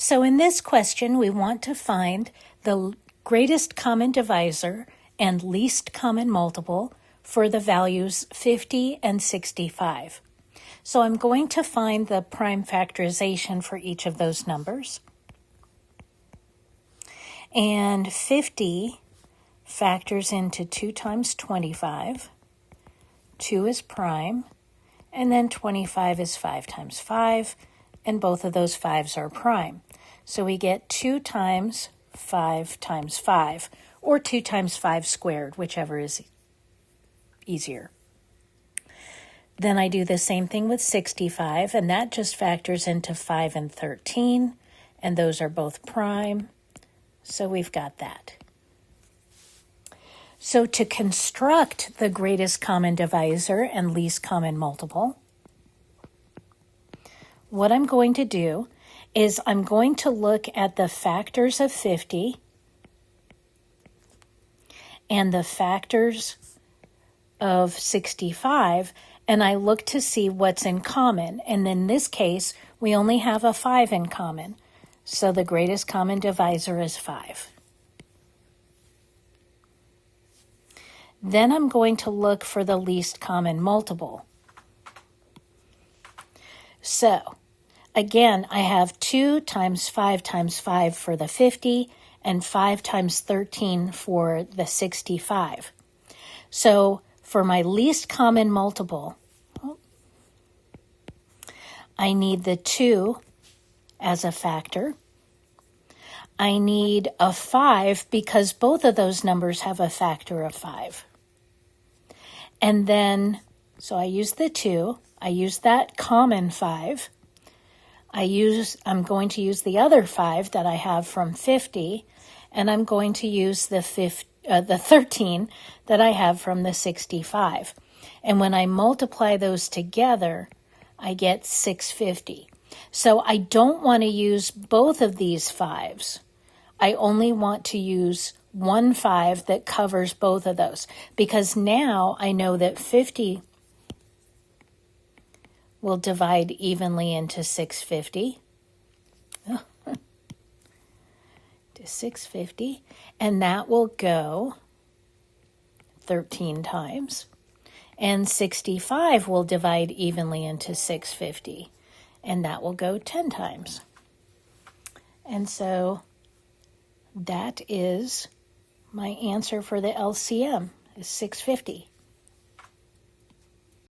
So in this question, we want to find the greatest common divisor and least common multiple for the values 50 and 65. So I'm going to find the prime factorization for each of those numbers. And 50 factors into 2 times 25. 2 is prime, and then 25 is 5 times 5, and both of those 5s are prime. So we get 2 times 5 times 5, or 2 times 5 squared, whichever is easier. Then I do the same thing with 65, and that just factors into 5 and 13, and those are both prime, so we've got that. So to construct the greatest common divisor and least common multiple, what I'm going to do is I'm going to look at the factors of 50 and the factors of 65, and I look to see what's in common. And in this case, we only have a 5 in common, so the greatest common divisor is 5. Then I'm going to look for the least common multiple. So, again, I have 2 times 5 times 5 for the 50 and 5 times 13 for the 65. So, for my least common multiple, I need the 2 as a factor. I need a 5 because both of those numbers have a factor of 5. And then, so I use the 2, I use that common 5, I'm going to use the other 5 that I have from 50, and I'm going to use the 13 that I have from the 65. And when I multiply those together, I get 650. So I don't want to use both of these 5s. I only want to use one 5 that covers both of those, because now I know that 50 will divide evenly into 650. To 650, and that will go 13 times. And 65 will divide evenly into 650, and that will go 10 times. And so that is my answer for the LCM, is 650.